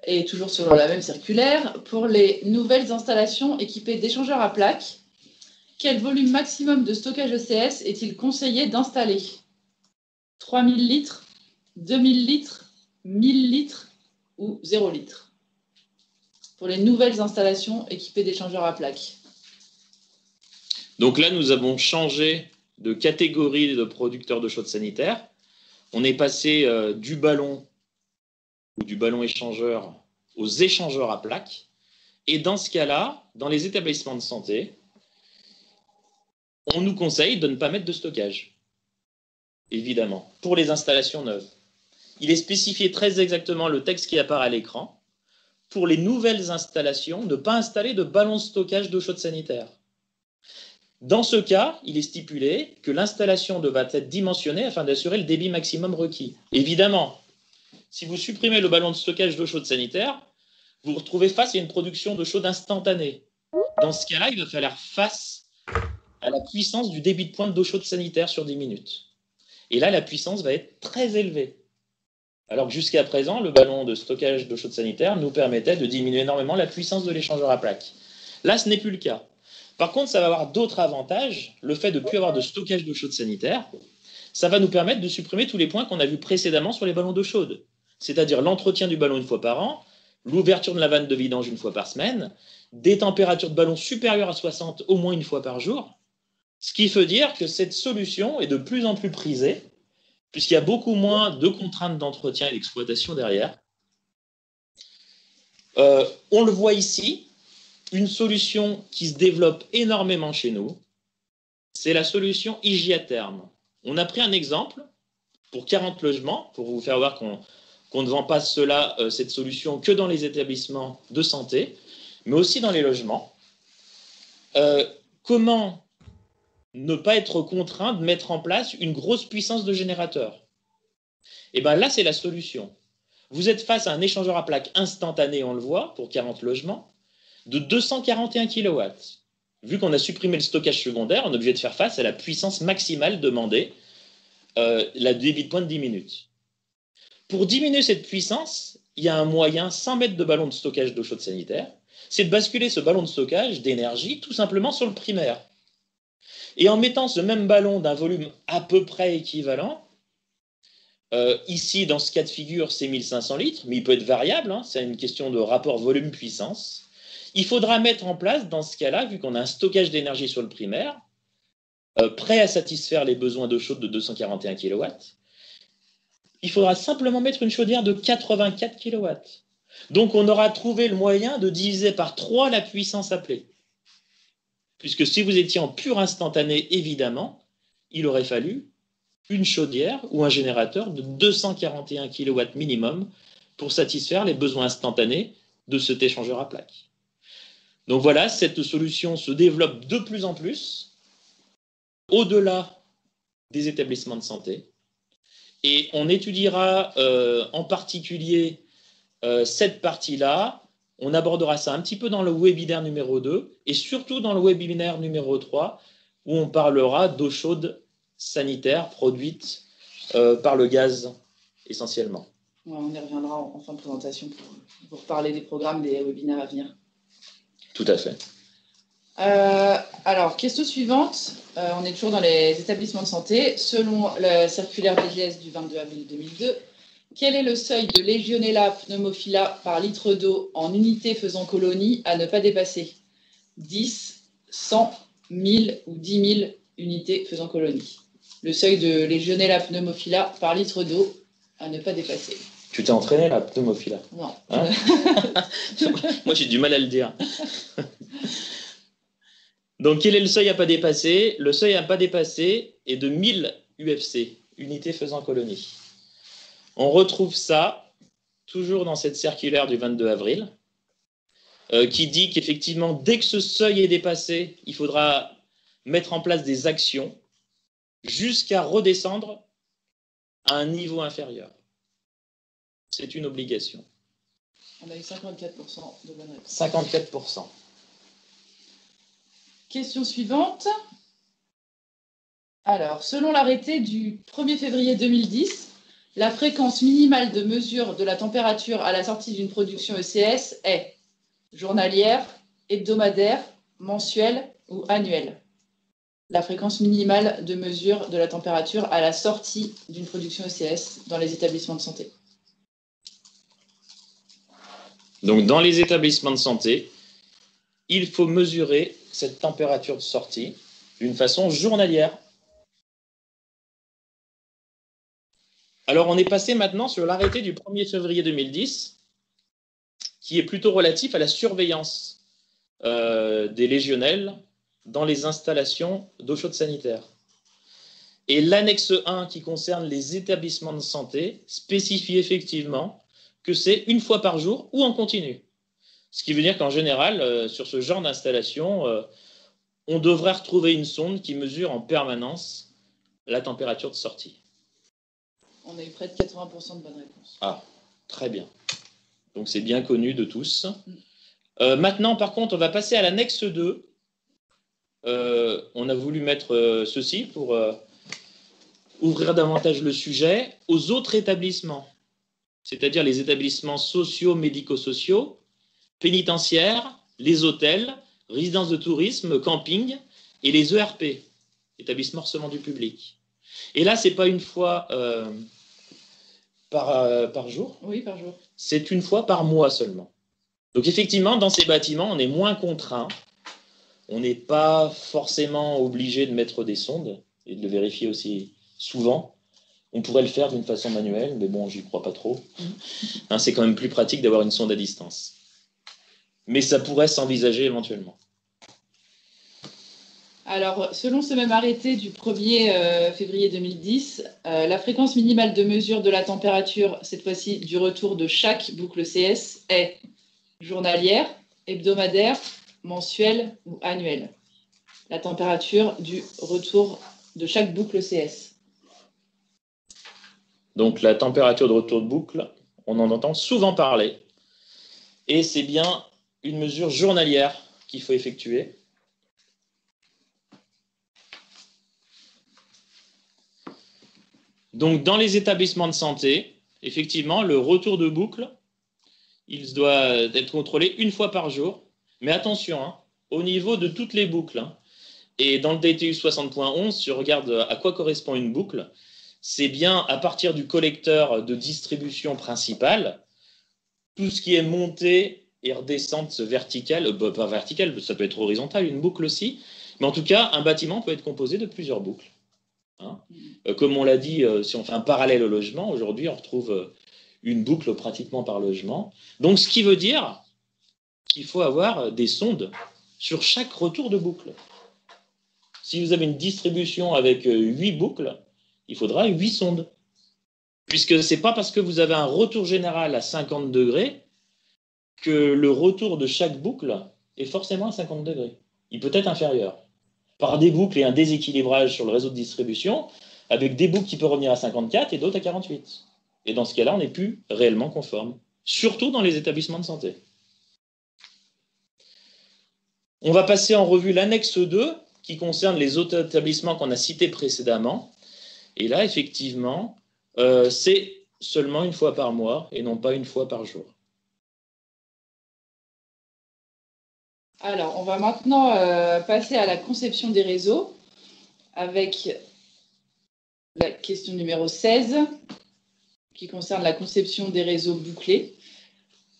et toujours sur la même circulaire. Pour les nouvelles installations équipées d'échangeurs à plaques, quel volume maximum de stockage ECS est-il conseillé d'installer? 3000 litres, 2000 litres, 1000 litres ou 0 litres? Pour les nouvelles installations équipées d'échangeurs à plaques. Donc là, nous avons changé de catégorie de producteurs d'eau chaude sanitaire. On est passé du ballon ou du ballon échangeur aux échangeurs à plaques. Et dans ce cas-là, dans les établissements de santé, on nous conseille de ne pas mettre de stockage, évidemment, pour les installations neuves. Il est spécifié très exactement le texte qui apparaît à l'écran. Pour les nouvelles installations, ne pas installer de ballon de stockage d'eau chaude sanitaire. Dans ce cas, il est stipulé que l'installation devra être dimensionnée afin d'assurer le débit maximum requis. Évidemment, si vous supprimez le ballon de stockage d'eau chaude sanitaire, vous vous retrouvez face à une production d'eau chaude instantanée. Dans ce cas-là, il va falloir face à la puissance du débit de pointe d'eau chaude sanitaire sur 10 minutes. Et là, la puissance va être très élevée. Alors que jusqu'à présent, le ballon de stockage d'eau chaude sanitaire nous permettait de diminuer énormément la puissance de l'échangeur à plaques. Là, ce n'est plus le cas. Par contre, ça va avoir d'autres avantages. Le fait de ne plus avoir de stockage d'eau chaude sanitaire, ça va nous permettre de supprimer tous les points qu'on a vus précédemment sur les ballons d'eau chaude. C'est-à-dire l'entretien du ballon une fois par an, l'ouverture de la vanne de vidange une fois par semaine, des températures de ballon supérieures à 60 au moins une fois par jour. Ce qui veut dire que cette solution est de plus en plus prisée, puisqu'il y a beaucoup moins de contraintes d'entretien et d'exploitation derrière. On le voit ici, une solution qui se développe énormément chez nous, c'est la solution Hygiatherme. On a pris un exemple pour 40 logements, pour vous faire voir qu'on ne vend pas cette solution que dans les établissements de santé, mais aussi dans les logements. Comment ne pas être contraint de mettre en place une grosse puissance de générateur? Et bien là, c'est la solution. Vous êtes face à un échangeur à plaques instantané, on le voit, pour 40 logements, de 241 kW. Vu qu'on a supprimé le stockage secondaire, on est obligé de faire face à la puissance maximale demandée, la débit de pointe de 10 minutes. Pour diminuer cette puissance, il y a un moyen, sans mettre de ballon de stockage d'eau chaude sanitaire, c'est de basculer ce ballon de stockage d'énergie tout simplement sur le primaire. Et en mettant ce même ballon d'un volume à peu près équivalent, ici, dans ce cas de figure, c'est 1500 litres, mais il peut être variable, hein, c'est une question de rapport volume-puissance. Il faudra mettre en place, dans ce cas-là, vu qu'on a un stockage d'énergie sur le primaire, prêt à satisfaire les besoins d'eau chaude de 241 kW, il faudra simplement mettre une chaudière de 84 kW. Donc, on aura trouvé le moyen de diviser par 3 la puissance appelée. Puisque si vous étiez en pur instantané, évidemment, il aurait fallu une chaudière ou un générateur de 241 kW minimum pour satisfaire les besoins instantanés de cet échangeur à plaques. Donc voilà, cette solution se développe de plus en plus au-delà des établissements de santé. Et on étudiera en particulier cette partie-là. On abordera ça un petit peu dans le webinaire numéro 2 et surtout dans le webinaire numéro 3 où on parlera d'eau chaude sanitaire produite par le gaz essentiellement. Ouais, on y reviendra en fin de présentation pour vous reparler des programmes, des webinaires à venir. Tout à fait. Alors, question suivante. On est toujours dans les établissements de santé. Selon la circulaire DGS du 22 avril 2002, quel est le seuil de Legionella pneumophila par litre d'eau en unités faisant colonie à ne pas dépasser? 10, 100, 1000 ou 10 000 unités faisant colonie. Le seuil de Legionella pneumophila par litre d'eau à ne pas dépasser. Tu t'es entraîné la pneumophila? Non. Hein? Moi, j'ai du mal à le dire. Donc, quel est le seuil à ne pas dépasser? Le seuil à ne pas dépasser est de 1000 UFC, unités faisant colonie. On retrouve ça toujours dans cette circulaire du 22 avril, qui dit qu'effectivement, dès que ce seuil est dépassé, il faudra mettre en place des actions jusqu'à redescendre à un niveau inférieur. C'est une obligation. On a eu 54% de bonnes réponses. 54%. Question suivante. Alors, selon l'arrêté du 1er février 2010, la fréquence minimale de mesure de la température à la sortie d'une production ECS est journalière, hebdomadaire, mensuelle ou annuelle. La fréquence minimale de mesure de la température à la sortie d'une production ECS dans les établissements de santé. Donc, dans les établissements de santé, il faut mesurer cette température de sortie d'une façon journalière. Alors, on est passé maintenant sur l'arrêté du 1er février 2010, qui est plutôt relatif à la surveillance des légionelles dans les installations d'eau chaude sanitaire. Et l'annexe 1, qui concerne les établissements de santé, spécifie effectivement que c'est une fois par jour ou en continu. Ce qui veut dire qu'en général, sur ce genre d'installation, on devrait retrouver une sonde qui mesure en permanence la température de sortie. On a eu près de 80% de bonnes réponses. Ah, très bien. Donc c'est bien connu de tous. Maintenant, par contre, on va passer à l'annexe 2. On a voulu mettre ceci pour ouvrir davantage le sujet aux autres établissements, c'est-à-dire les établissements sociaux, médico-sociaux, pénitentiaires, les hôtels, résidences de tourisme, camping et les ERP, établissements recevant du public. Et là, ce n'est pas une fois par jour. Oui, par jour. C'est une fois par mois seulement. Donc effectivement, dans ces bâtiments, on est moins contraint. On n'est pas forcément obligé de mettre des sondes et de le vérifier aussi souvent. On pourrait le faire d'une façon manuelle, mais bon, j'y crois pas trop. Hein, c'est quand même plus pratique d'avoir une sonde à distance. Mais ça pourrait s'envisager éventuellement. Alors, selon ce même arrêté du 1er février 2010, la fréquence minimale de mesure de la température, cette fois-ci du retour de chaque boucle CS, est journalière, hebdomadaire, mensuelle ou annuelle. La température du retour de chaque boucle CS. Donc, la température de retour de boucle, on en entend souvent parler. Et c'est bien une mesure journalière qu'il faut effectuer. Donc, dans les établissements de santé, effectivement, le retour de boucle, il doit être contrôlé une fois par jour. Mais attention, hein, au niveau de toutes les boucles, hein, et dans le DTU 60.11, si on regarde à quoi correspond une boucle, c'est bien à partir du collecteur de distribution principale, tout ce qui est montée et redescente verticale, pas verticale, ça peut être horizontal, une boucle aussi, mais en tout cas, un bâtiment peut être composé de plusieurs boucles. Hein. Comme on l'a dit, si on fait un parallèle au logement, aujourd'hui, on retrouve une boucle pratiquement par logement. Donc, ce qui veut dire qu'il faut avoir des sondes sur chaque retour de boucle. Si vous avez une distribution avec 8 boucles, il faudra 8 sondes. Puisque ce n'est pas parce que vous avez un retour général à 50 degrés que le retour de chaque boucle est forcément à 50 degrés. Il peut être inférieur. Par des boucles et un déséquilibrage sur le réseau de distribution, avec des boucles qui peuvent revenir à 54 et d'autres à 48. Et dans ce cas-là, on n'est plus réellement conforme, surtout dans les établissements de santé. On va passer en revue l'annexe 2, qui concerne les autres établissements qu'on a cités précédemment. Et là, effectivement, c'est seulement une fois par mois et non pas une fois par jour. Alors, on va maintenant passer à la conception des réseaux avec la question numéro 16 qui concerne la conception des réseaux bouclés.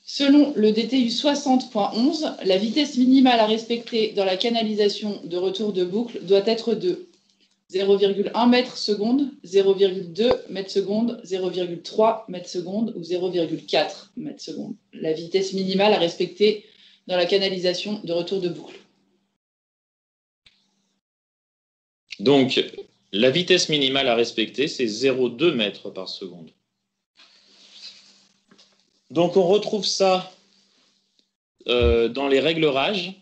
Selon le DTU 60.11, la vitesse minimale à respecter dans la canalisation de retour de boucle doit être de 0,1 mètre seconde, 0,2 mètre seconde, 0,3 mètre seconde ou 0,4 mètre seconde. La vitesse minimale à respecter dans la canalisation de retour de boucle. Donc, la vitesse minimale à respecter, c'est 0,2 mètres par seconde. Donc, on retrouve ça dans les règles RAGE.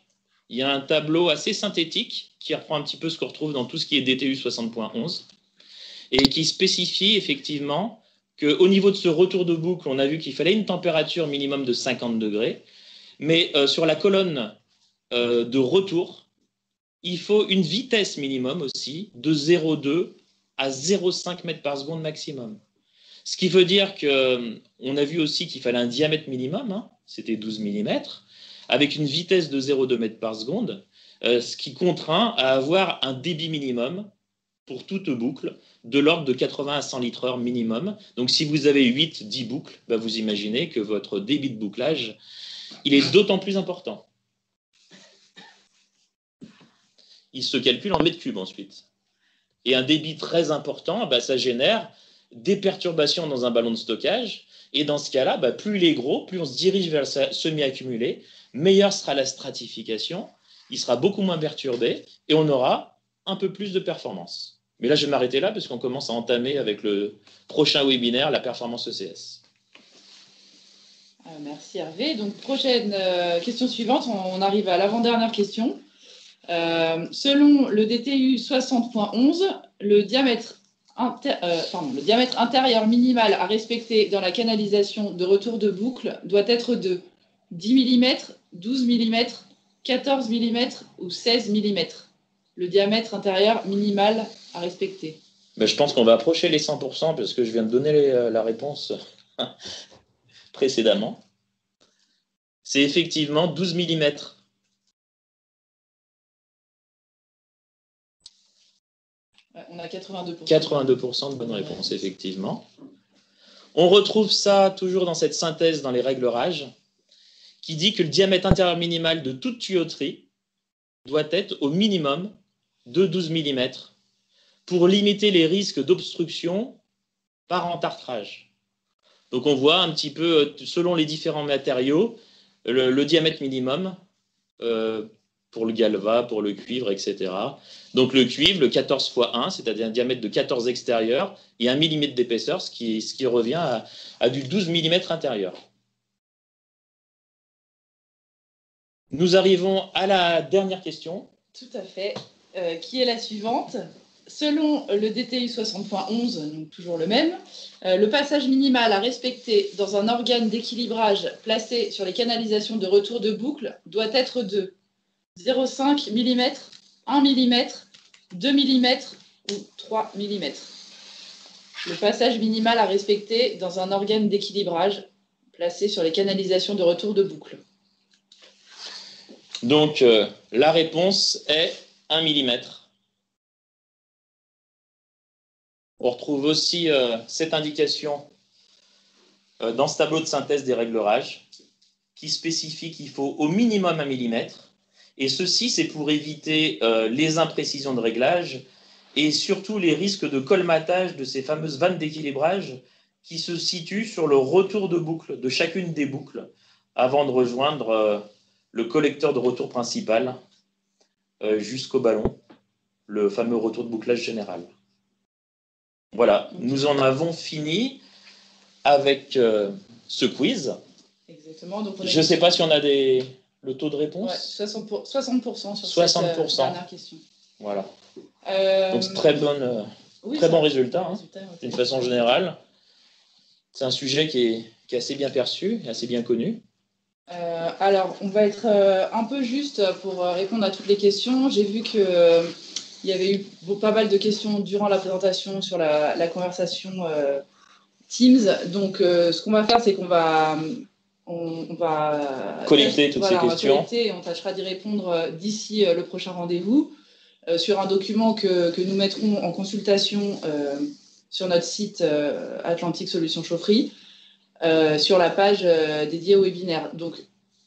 Il y a un tableau assez synthétique qui reprend un petit peu ce qu'on retrouve dans tout ce qui est DTU 60.11 et qui spécifie effectivement qu'au niveau de ce retour de boucle, on a vu qu'il fallait une température minimum de 50 degrés, mais sur la colonne de retour, il faut une vitesse minimum aussi de 0,2 à 0,5 mètres par seconde maximum. Ce qui veut dire qu'on a vu aussi qu'il fallait un diamètre minimum, hein, c'était 12 mm, avec une vitesse de 0,2 mètres par seconde, ce qui contraint à avoir un débit minimum pour toute boucle de l'ordre de 80 à 100 litres heure minimum. Donc si vous avez 8-10 boucles, bah, vous imaginez que votre débit de bouclage, il est d'autant plus important. Il se calcule en mètres cubes ensuite. Et un débit très important, bah, ça génère des perturbations dans un ballon de stockage. Et dans ce cas-là, bah, plus il est gros, plus on se dirige vers le semi-accumulé, meilleure sera la stratification, il sera beaucoup moins perturbé et on aura un peu plus de performance. Mais là, je vais m'arrêter là parce qu'on commence à entamer avec le prochain webinaire, la performance ECS. Merci Hervé. Donc, prochaine question suivante, on arrive à l'avant-dernière question. Selon le DTU 60.11, le diamètre intérieur minimal à respecter dans la canalisation de retour de boucle doit être de 10 mm, 12 mm, 14 mm ou 16 mm. Le diamètre intérieur minimal à respecter. Ben, je pense qu'on va approcher les 100% parce que je viens de donner la réponse précédemment. C'est effectivement 12 mm. On a 82%. 82% de bonnes réponses, effectivement. On retrouve ça toujours dans cette synthèse dans les règles rage qui dit que le diamètre intérieur minimal de toute tuyauterie doit être au minimum de 12 mm pour limiter les risques d'obstruction par entartrage. Donc on voit un petit peu, selon les différents matériaux, le diamètre minimum pour le galva, pour le cuivre, etc. Donc le cuivre, le 14 x 1, c'est-à-dire un diamètre de 14 extérieur et 1 mm d'épaisseur, ce qui revient à du 12 mm intérieur. Nous arrivons à la dernière question. Tout à fait, qui est la suivante. Selon le DTU 60.11, donc toujours le même, le passage minimal à respecter dans un organe d'équilibrage placé sur les canalisations de retour de boucle doit être de 0,5 mm, 1 mm, 2 mm ou 3 mm. Le passage minimal à respecter dans un organe d'équilibrage placé sur les canalisations de retour de boucle. Donc, la réponse est 1 mm. On retrouve aussi cette indication dans ce tableau de synthèse des règles rage qui spécifie qu'il faut au minimum 1 mm. Et ceci, c'est pour éviter les imprécisions de réglage et surtout les risques de colmatage de ces fameuses vannes d'équilibrage qui se situent sur le retour de boucle de chacune des boucles avant de rejoindre le collecteur de retour principal jusqu'au ballon, le fameux retour de bouclage général. Voilà, nous en avons fini avec ce quiz. Exactement. Donc je ne sais pas si on a le taux de réponse. Ouais, 60% sur 60%. Cette dernière question. Voilà. Donc c'est très bon résultat, hein, d'une façon générale. C'est un sujet qui est assez bien perçu et assez bien connu. Alors, on va être un peu juste pour répondre à toutes les questions. J'ai vu qu'il y avait eu pas mal de questions durant la présentation sur la conversation Teams. Donc, ce qu'on va faire, c'est qu'on va collecter toutes ces questions. Et on tâchera d'y répondre d'ici le prochain rendez-vous sur un document que nous mettrons en consultation sur notre site Atlantique Solutions Chaufferie. Sur la page dédiée au webinaire. Donc,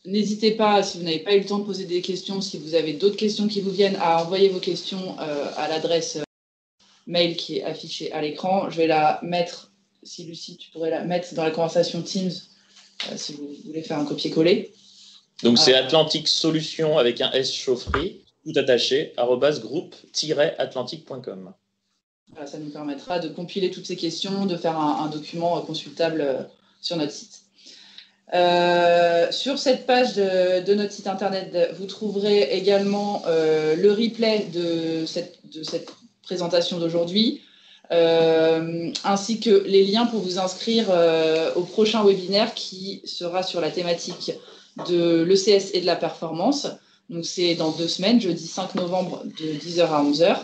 n'hésitez pas, si vous n'avez pas eu le temps de poser des questions, si vous avez d'autres questions qui vous viennent, à envoyer vos questions à l'adresse mail qui est affichée à l'écran. Je vais la mettre, si Lucie, tu pourrais la mettre dans la conversation Teams, si vous voulez faire un copier-coller. Donc, c'est Atlantique Solutions avec un S chaufferie, tout attaché, @groupe-atlantique.com. Voilà, ça nous permettra de compiler toutes ces questions, de faire un document consultable sur notre site. Sur cette page de notre site internet, vous trouverez également le replay de cette présentation d'aujourd'hui, ainsi que les liens pour vous inscrire au prochain webinaire qui sera sur la thématique de l'ECS et de la performance. Donc, c'est dans 2 semaines, jeudi 5 novembre, de 10h à 11h.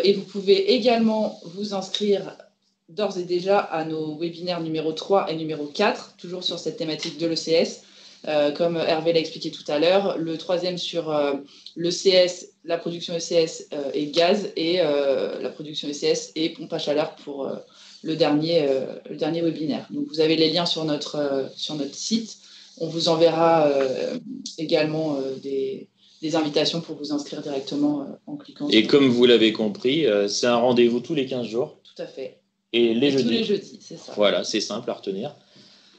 Et vous pouvez également vous inscrire d'ores et déjà à nos webinaires numéro 3 et numéro 4, toujours sur cette thématique de l'ECS. Comme Hervé l'a expliqué tout à l'heure, le 3e sur l'ECS, la production ECS et gaz, et la production ECS et pompe à chaleur pour le dernier webinaire. Donc, vous avez les liens sur notre site. On vous enverra également des invitations pour vous inscrire directement en cliquant Et sur... comme vous l'avez compris, c'est un rendez-vous tous les 15 jours. Tout à fait. Et jeudis. Tous les jeudis, c'est ça. Voilà, c'est simple à retenir.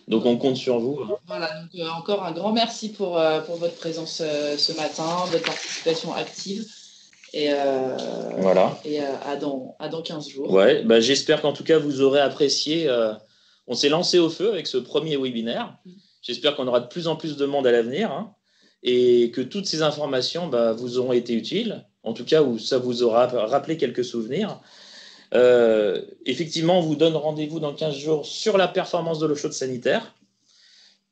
Donc, on compte sur vous. Voilà, donc encore un grand merci pour votre présence ce matin, votre participation active. Et, voilà. Et à dans 15 jours. Ouais, bah, j'espère qu'en tout cas, vous aurez apprécié. On s'est lancé au feu avec ce premier webinaire. J'espère qu'on aura de plus en plus de monde à l'avenir, hein, et que toutes ces informations vous auront été utiles. En tout cas, ça vous aura rappelé quelques souvenirs. Effectivement, on vous donne rendez-vous dans 15 jours sur la performance de l'eau chaude sanitaire.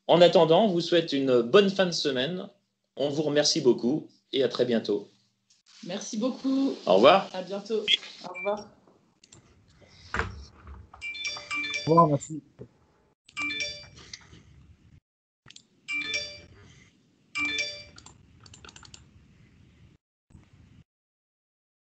En attendant, on vous souhaite une bonne fin de semaine. On vous remercie beaucoup et à très bientôt. Merci beaucoup. Au revoir. À bientôt. Au revoir. Au revoir, merci.